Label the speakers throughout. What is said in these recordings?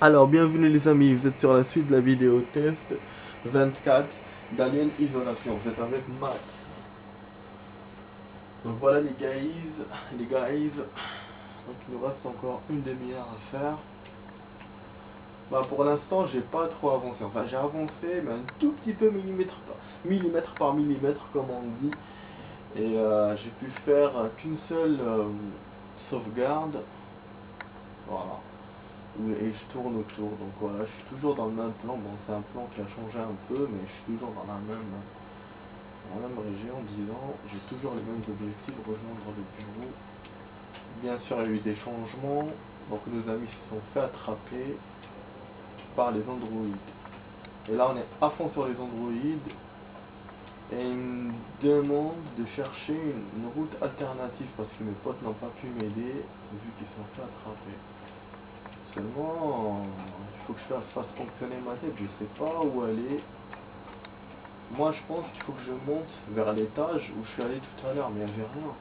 Speaker 1: Alors, bienvenue les amis, vous êtes sur la suite de la vidéo test 24 d'Alien Isolation. Vous êtes avec Max. Donc voilà les guys. Donc il nous reste encore une demi-heure à faire. Bah pour l'instant j'ai pas trop avancé. Enfin j'ai avancé mais un tout petit peu millimètre par millimètre comme on dit. Et j'ai pu faire qu'une seule sauvegarde. Voilà. Et je tourne autour, donc voilà, je suis toujours dans le même plan. Bon, c'est un plan qui a changé un peu, mais je suis toujours dans la même région, disons. J'ai toujours les mêmes objectifs, rejoindre le bureau. Bien sûr, il y a eu des changements, donc nos amis se sont fait attraper par les androïdes. Et là, on est à fond sur les androïdes, et ils me demandent de chercher une route alternative, parce que mes potes n'ont pas pu m'aider, vu qu'ils se sont fait attraper. Seulement, il faut que je fasse fonctionner ma tête, je sais pas où aller. Moi je pense qu'il faut que je monte vers l'étage où je suis allé tout à l'heure, mais il n'y avait rien.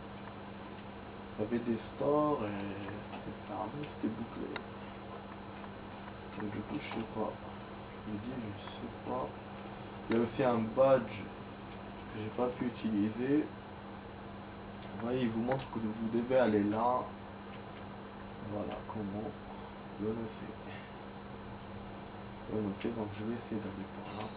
Speaker 1: Il y avait des stores et c'était fermé, c'était bouclé. Donc du coup je sais pas. Je me dis je sais pas. Il y a aussi un badge que j'ai pas pu utiliser. Vous voyez, il vous montre que vous devez aller là. Voilà comment. Je ne sais. Je ne sais, donc je vais essayer d'aller par là.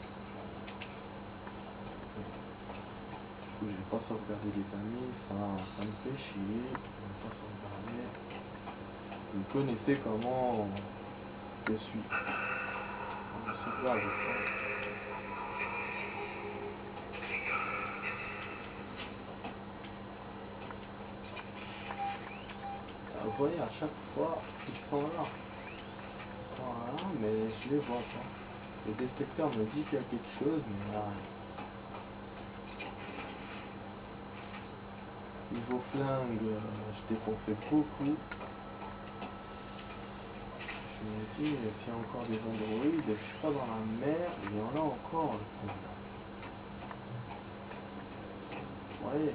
Speaker 1: Je vais pas sauvegarder les amis, ça me fait chier. Je vais pas sauvegarder. Vous connaissez comment je suis. On ne sauvegarde pas. Vous voyez, à chaque fois, ils sont là. Ils sont là, mais je les vois pas. Le détecteur me dit qu'il y a quelque chose, mais là, niveau flingue, je dépensais beaucoup. Je me dis, s'il y a encore des androïdes, je suis pas dans la mer, il y en a encore le problème. Vous voyez,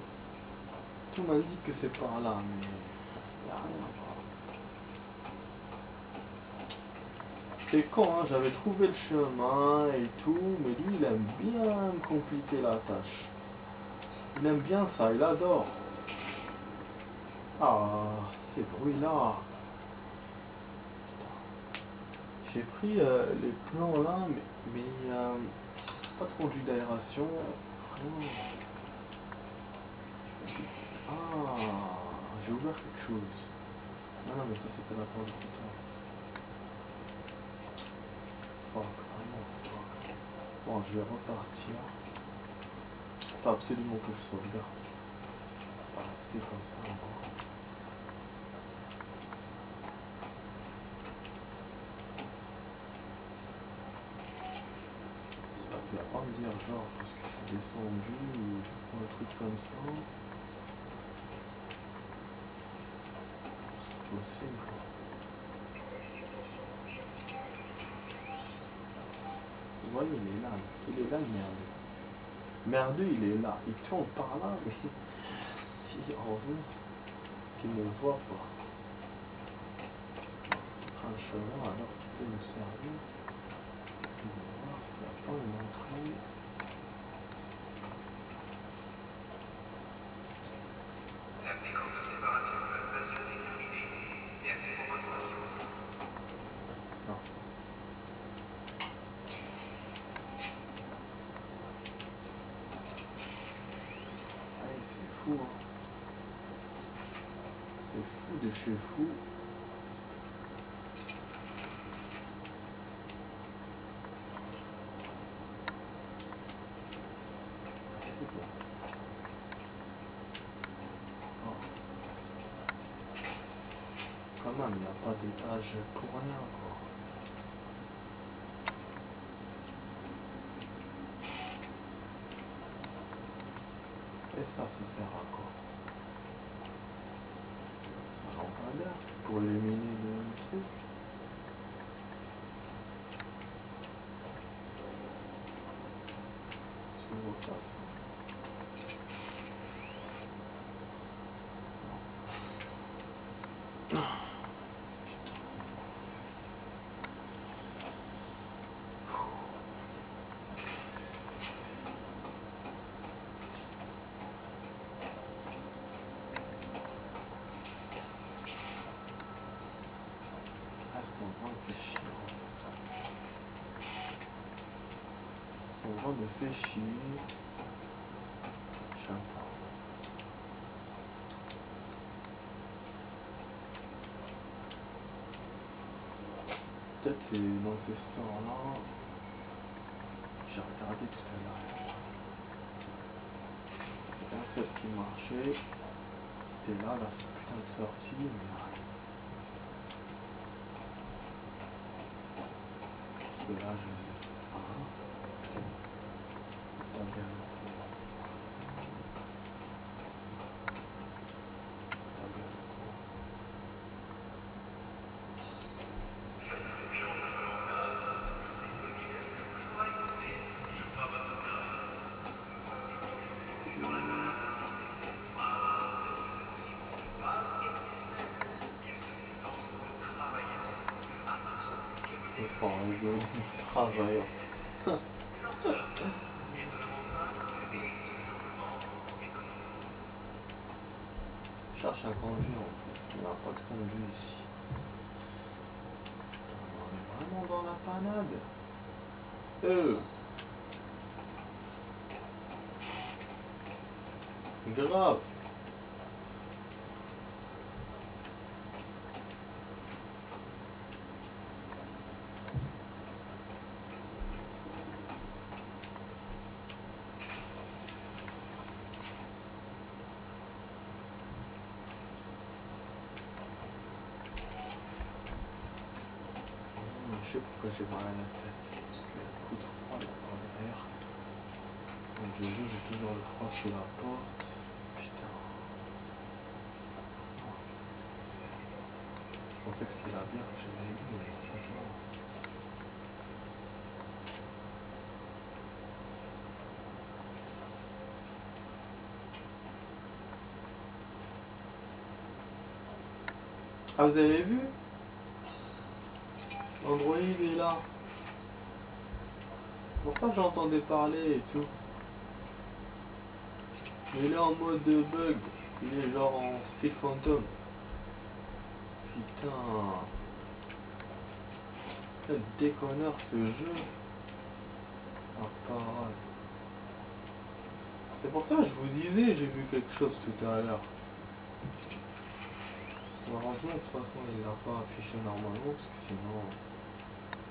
Speaker 1: tout m'indique que c'est par là, mais il n'y a rien. C'est con, hein, j'avais trouvé le chemin et tout, mais lui il aime bien me compliquer la tâche. Il aime bien ça, il adore. Ah, ces bruits-là. J'ai pris les plans là, mais pas trop de jus d'aération. Rien. Ah, j'ai ouvert quelque chose. Non, mais ça c'était la porte du comptoir. Fuck, vraiment fuck. Bon, je vais repartir. Faut absolument que je sauvegarde. On va rester comme ça encore. Tu vas pas me dire genre parce que je suis descendu ou un truc comme ça. C'est possible. Vous voyez, il est là le merdeux. Merdeux, il est là. Il tourne par là, mais si, heureusement qu'il ne me voit pas. C'est peut-être un chemin alors qui peut nous servir. On va voir s'il n'y a pas une entrée. Non. Allez, c'est fou, hein. C'est fou de chez fou. C'est bon. Oh. Quand même, il n'y a pas d'étage pour rien, quoi. Et ça sert à quoi? Ça rend pas l'air pour éliminer le truc. Ça vaut pas ça. Cet endroit me fait chier en fait. Cet endroit me fait chier. Je sais pas. Peut-être c'est dans ces stores-là. J'ai regardé tout à l'heure. Il y a un seul qui marchait. C'était là, cette putain de sortie, mais là. Parce que là, je les ai. Ah. T'as bien. T'as bien. Enfin, rigoler, travailleur. Je cherche un congé en fait. Il n'y a pas de congé ici. On est vraiment dans la panade. Grave. Je sais pourquoi j'ai mal à la tête. Parce qu'il y a beaucoup de froid là par derrière. Donc je joue, j'ai toujours le froid sous la porte. Putain. Ça. Je pensais que c'était la bière que j'avais bu, mais franchement. Ah, vous avez vu? Android est là. Pour ça j'entendais parler et tout. Mais il est en mode bug. Il est genre en style fantôme. Putain. Quel déconneur ce jeu. Ah, pareil. C'est pour ça que je vous disais, j'ai vu quelque chose tout à l'heure. Heureusement, de toute façon, il l'a pas affiché normalement, parce que sinon,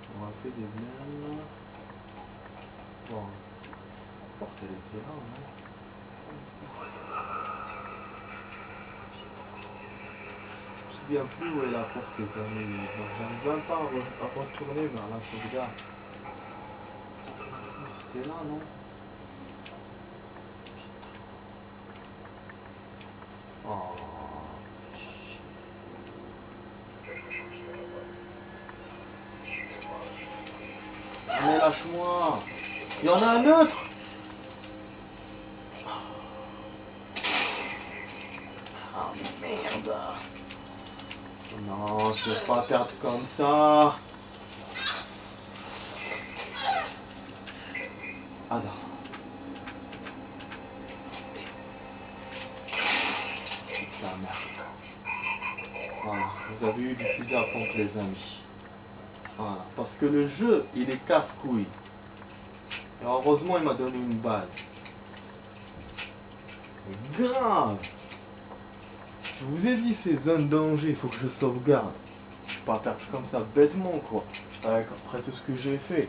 Speaker 1: on aurait fait des blêmes. Bon, la porte, elle était là, non? Je me souviens plus où est la porte, les amis. Donc, j'arrive même pas à retourner vers la sauvegarde. C'était là, non? Oh. Mais lâche-moi! Il y en a un autre! Ah merde! Non, je vais pas perdre comme ça! Ah non. Putain, merde. Voilà, vous avez eu du fusil à pompe, les amis. Voilà, parce que le jeu, il est casse-couille. Et heureusement, il m'a donné une balle. Grave! Je vous ai dit, ces zones danger, il faut que je sauvegarde. Je ne peux pas perdre comme ça bêtement, quoi. Après tout ce que j'ai fait.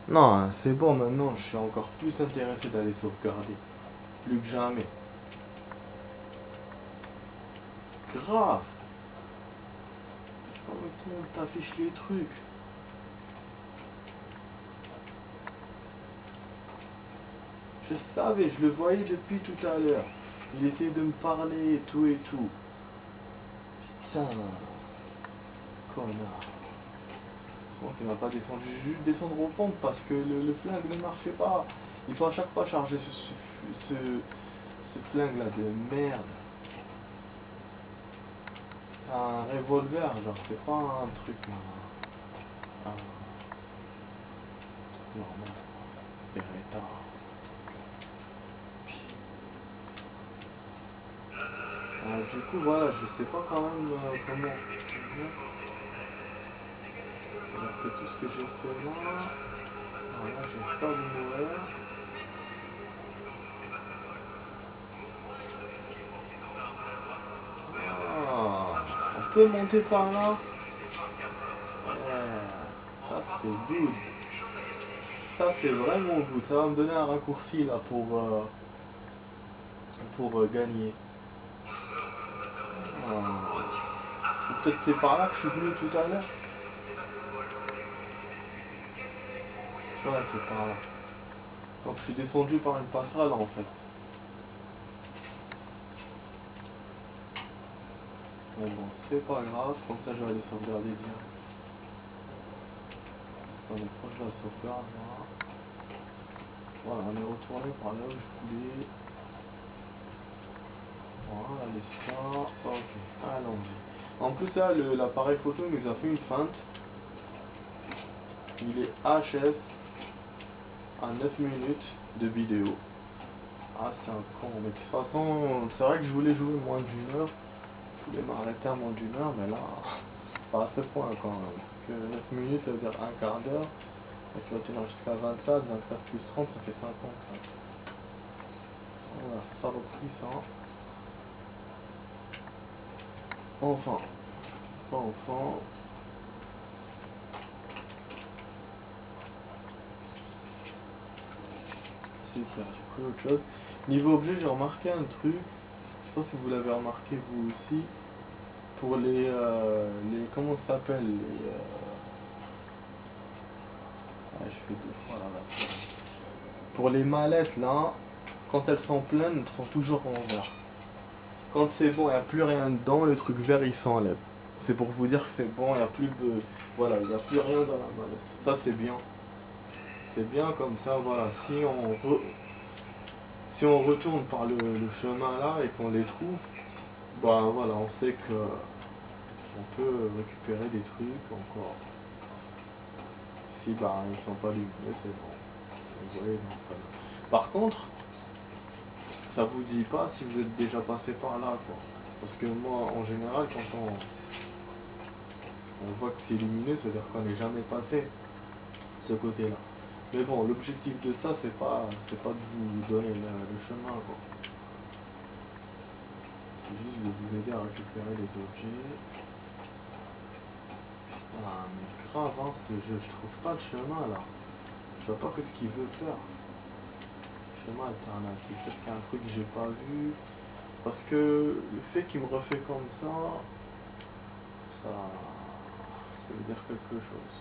Speaker 1: Non, hein, c'est bon, maintenant, je suis encore plus intéressé d'aller sauvegarder. Plus que jamais. Grave! Comment tout le monde t'affiche les trucs? Je savais, je le voyais depuis tout à l'heure. Il essayait de me parler et tout et tout. Putain. Connard. C'est moi qui m'a pas descendu. J'ai juste descendre aux pompes parce que le flingue ne marchait pas. Il faut à chaque fois charger ce flingue là de merde. C'est un revolver, genre c'est pas un truc normal. Beretta. Du coup voilà, je sais pas quand même comment. c'est tout ce que j'ai fait là. Alors là, j'ai pas de moteur. Ah, on peut monter par là. Ça c'est good. Ça c'est vraiment good. Ça va me donner un raccourci là pour gagner. Ah. Ou peut-être c'est par là que je suis venu tout à l'heure. Ouais, c'est par là. Donc je suis descendu par une passerelle en fait. Bon, c'est pas grave, comme ça je vais aller sauvegarder direct. Parce qu'on est proche de la sauvegarde là. Voilà, on est retourné par là où je voulais. Voilà, l'espoir. Ok, allons-y. En plus là, l'appareil photo nous a fait une feinte. Il est HS à 9 minutes de vidéo. Ah, c'est un con, mais de toute façon, c'est vrai que je voulais jouer moins d'une heure. Je voulais m'arrêter à moins d'une heure, mais là, pas à ce point quand même. Parce que 9 minutes, ça veut dire un quart d'heure. Donc il va tenir jusqu'à 24, 24 plus 30, ça fait 54. Oh la saloperie ça. Enfin. Super, j'ai pris autre chose. Niveau objet, j'ai remarqué un truc. Je sais pas si vous l'avez remarqué vous aussi. Pour les comment ça s'appelle je fais deux fois là. Pour les mallettes là, quand elles sont pleines, elles sont toujours en vert. Quand c'est bon, il n'y a plus rien dedans, le truc vert il s'enlève. C'est pour vous dire que c'est bon, il n'y a plus de. Voilà, il n'y a plus rien dans la mallette. Ça c'est bien. C'est bien comme ça, voilà. Si on retourne par le chemin là et qu'on les trouve, bah voilà, on sait que on peut récupérer des trucs encore. Si bah ils sont pas lumineux, c'est bon. Vous voyez, non, ça va. Par contre, ça vous dit pas si vous êtes déjà passé par là, quoi. Parce que moi, en général, quand on voit que c'est lumineux, ça veut dire qu'on n'est jamais passé ce côté-là. Mais bon, l'objectif de ça, c'est pas de vous donner le chemin, quoi. C'est juste de vous aider à récupérer les objets. Ah, mais grave, hein, ce jeu, je trouve pas le chemin, là. Je vois pas que ce qu'il veut faire. Chemin alternatif, peut-être qu'il y a un truc que j'ai pas vu. Parce que le fait qu'il me refait comme ça veut dire quelque chose.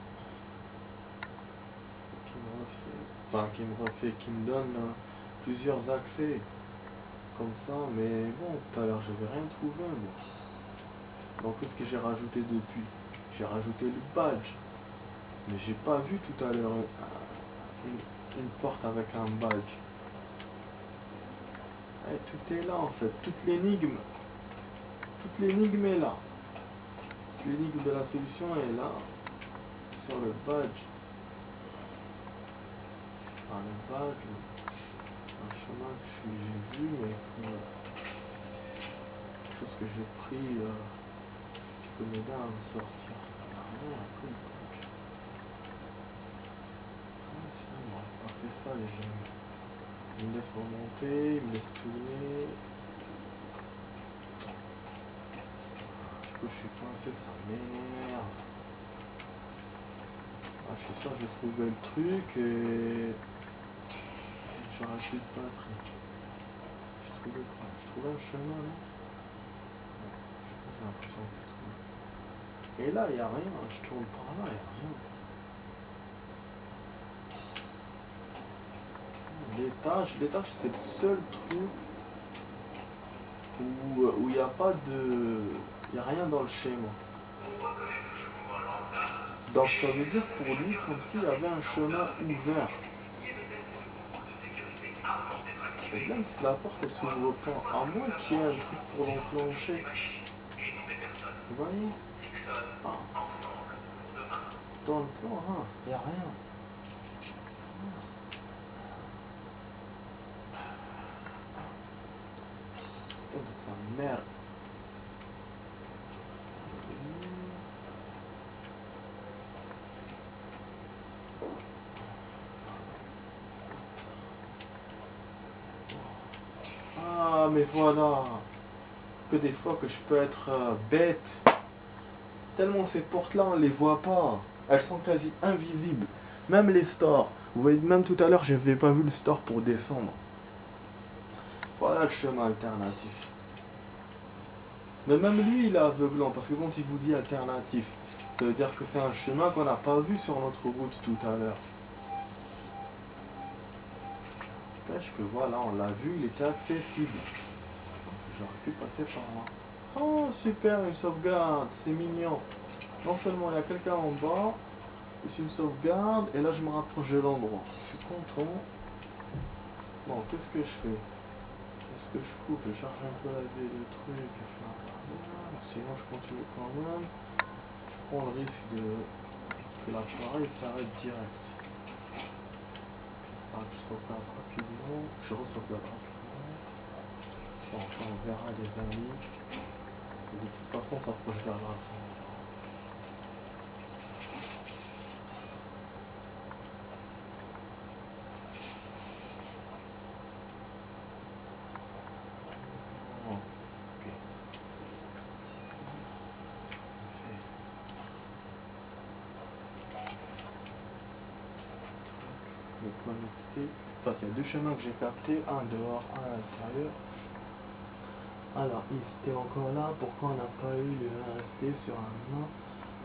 Speaker 1: Qui me donne plusieurs accès comme ça, mais bon, tout à l'heure j'avais rien trouvé moi. Donc qu'est-ce que j'ai rajouté depuis? J'ai rajouté le badge, mais j'ai pas vu tout à l'heure une porte avec un badge. Et tout est là en fait, toute l'énigme est là. L'énigme de la solution est là, sur le badge. Enfin, le badge, un chemin que j'ai vu, mais quelque chose que j'ai pris qui peut m'aider à me sortir. Sinon, on n'aurait pas fait ça, les amis. Il me laisse remonter, il me laisse tourner. Du coup, je suis coincé, ça m'énerve. Ah, je suis sûr que j'ai trouvé le truc et j'aurais plus de batterie. Je trouvais un chemin là. J'ai l'impression que je trouve. Et là, il n'y a rien. Je tourne par là, il n'y a rien. L'étage, c'est le seul truc où il n'y a pas de. Il n'y a rien dans le schéma. Donc ça veut dire pour lui comme s'il y avait un chemin ouvert. Le problème c'est que la porte elle s'ouvre pas, à moins qu'il y ait un truc pour l'enclencher. Vous voyez? Ah. Dans le plan, il n'y a rien. Putain de sa merde. mais voilà. Que des fois que je peux être bête. Tellement ces portes-là, on les voit pas. Elles sont quasi invisibles. Même les stores. Vous voyez, même tout à l'heure, je n'avais pas vu le store pour descendre. Voilà le chemin alternatif. Mais même lui, il est aveuglant, parce que quand il vous dit alternatif, ça veut dire que c'est un chemin qu'on n'a pas vu sur notre route tout à l'heure. N'empêche que voilà, on l'a vu, il était accessible. J'aurais pu passer par là. Oh, super, une sauvegarde, c'est mignon. Non seulement il y a quelqu'un en bas, c'est une sauvegarde, et là je me rapproche de l'endroit. Je suis content. Bon, qu'est-ce que je fais? Est-ce que je coupe? Je charge un peu le truc. Sinon je continue quand même. Je prends le risque que l'appareil s'arrête direct. Ah, je sauvegarde rapidement. Je re-sauvegarde rapidement. Bon, enfin, on verra les amis. De toute façon, on s'approche vers la fin. Ok. Le connecter. Enfin, il y a deux chemins que j'ai captés, un dehors, un à l'intérieur. Alors, il était encore là, pourquoi on n'a pas eu le rester sur un main?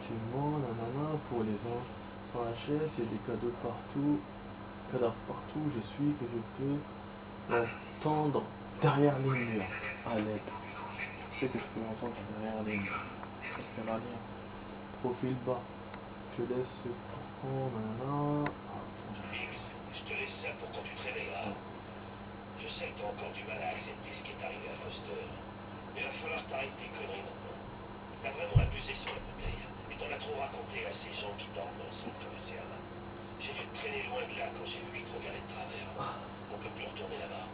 Speaker 1: Tu mens, nanana, pour les ans sans la chaise, il y a des cadeaux partout, cadavres partout, je suis que je peux entendre derrière les murs, à l'aide. Je sais que je peux entendre derrière les murs. Ça sert à rien. Profil bas. Je laisse ce parcours, nanana.
Speaker 2: Je te laisse ça pour quand tu te réveilleras. Je sais que t'as encore du mal à accepter ce qui est arrivé à Foster. Mais il va falloir t'arrêter tes conneries maintenant. T'as vraiment abusé sur la bouteille. Et t'en as trop raconté à ces gens qui dorment dans le centre commercial. J'ai dû te traîner loin de là quand j'ai vu qu'ils te regardaient de travers. On peut plus retourner là-bas.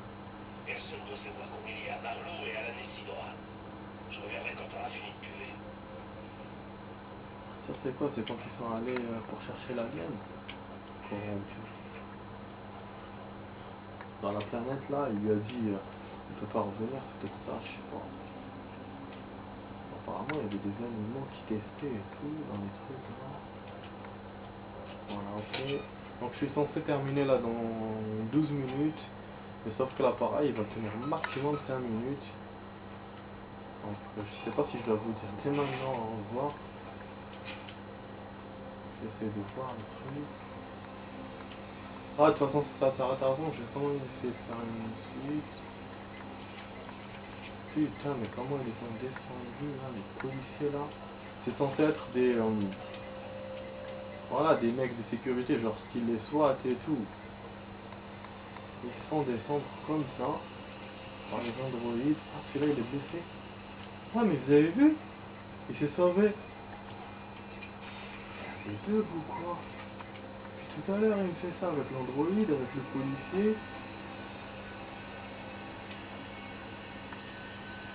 Speaker 2: Personne doit savoir qu'on est lié à Marlowe et à la Nessidora. Je reviendrai quand t'auras fini de buver.
Speaker 1: Ça c'est quoi? C'est quand ils sont allés pour chercher la graine corrompue. Dans la planète là, il lui a dit il peut pas revenir, c'est peut-être ça, je sais pas. Apparemment il y avait des animaux qui testaient et tout dans les trucs là. Voilà, ok. Donc je suis censé terminer là dans 12 minutes. Mais sauf que l'appareil il va tenir maximum 5 minutes. Donc je sais pas si je dois vous dire dès maintenant au revoir. Je vais essayer de voir le truc. Ah, de toute façon, si ça t'arrête avant, je vais quand même essayer de faire une suite. Putain, mais comment ils sont descendus là, les policiers là? C'est censé être des. Voilà, des mecs de sécurité, genre style les SWAT et tout. Ils se font descendre comme ça, par les androïdes. Ah, celui-là il est blessé. Ouais, mais vous avez vu? Il s'est sauvé. Des bugs ou quoi? Tout à l'heure, il me fait ça avec l'androïde, avec le policier.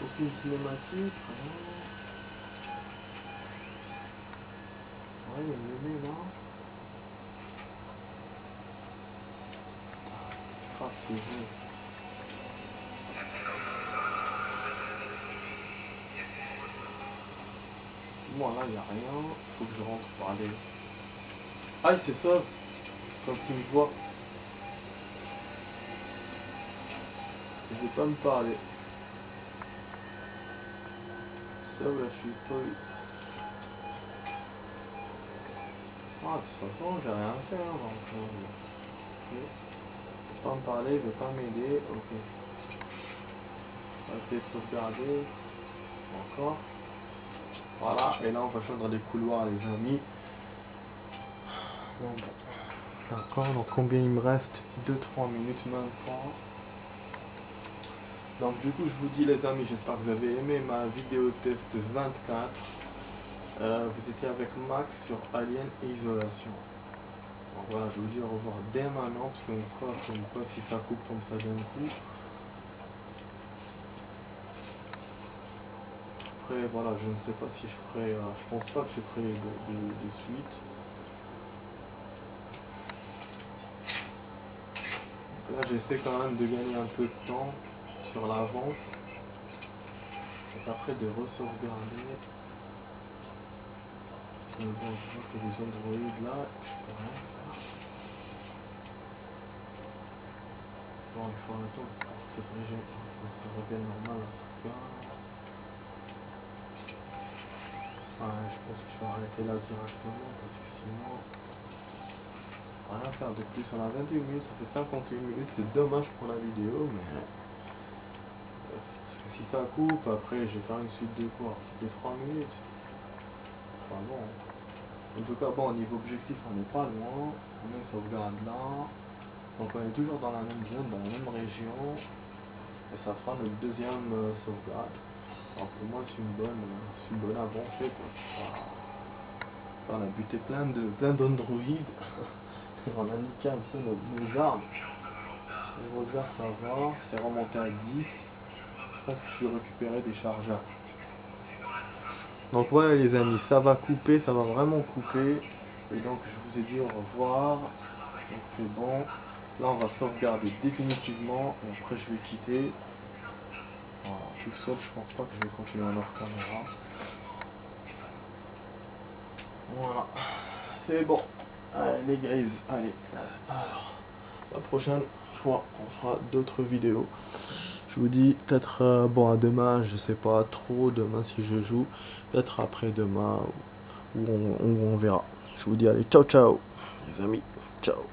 Speaker 1: Aucune cinématique, rien. Ouais, il y a une mémé là. Grave ce jeu. Moi là, il n'y a rien. Faut que je rentre par les. Ah, il se sauve quand il me voit. Il veut pas me parler. Ça, là, je suis pas eu. Ah, de toute façon, j'ai rien à faire. Donc, ok. Il veut pas me parler, il veut pas m'aider. Ok. On va essayer de sauvegarder. Encore. Voilà. Et là, on va choisir des couloirs, les amis. Bon, d'accord. Donc, combien il me reste? 2-3 minutes maintenant. Donc du coup je vous dis les amis, j'espère que vous avez aimé ma vidéo test 24. Vous étiez avec Max sur Alien et Isolation. Donc voilà, je vous dis au revoir dès maintenant, parce que comme quoi si ça coupe comme ça d'un coup. Après voilà, je ne sais pas si je ferai, je pense pas que je ferai de suite. Donc là j'essaie quand même de gagner un peu de temps sur l'avance. Et après de re-sauvegarder. Mais bon, je vois que les androïdes là, je peux rien faire. Bon, il faut attendre pour que ça revienne normal la sauvegarde. Ouais, je pense que je vais arrêter là directement parce que sinon, rien faire de plus. On a 21 minutes, ça fait 51 minutes. C'est dommage pour la vidéo, mais parce que si ça coupe, après je vais faire une suite de quoi? De 3 minutes. C'est pas bon. En tout cas, bon, au niveau objectif, on n'est pas loin. On a une sauvegarde là. Donc on est toujours dans la même zone, dans la même région. Et ça fera notre deuxième sauvegarde. Alors pour moi, c'est une bonne avancée, quoi. On a buté plein d'androïdes. On a niqué un peu nos armes. Les regards, ça va. C'est remonté à 10. Je pense que je vais récupérer des chargeurs. Donc voilà les amis, ça va couper, ça va vraiment couper. Et donc je vous ai dit au revoir. Donc c'est bon. Là on va sauvegarder définitivement. Et après je vais quitter. Voilà, tout seul, je pense pas que je vais continuer en hors caméra. Voilà. C'est bon. Allez les guys, allez. Alors, la prochaine fois, on fera d'autres vidéos. Je vous dis peut-être, bon, à demain, je sais pas trop, demain si je joue. Peut-être après-demain, ou on verra. Je vous dis allez, ciao ciao, les amis. Ciao.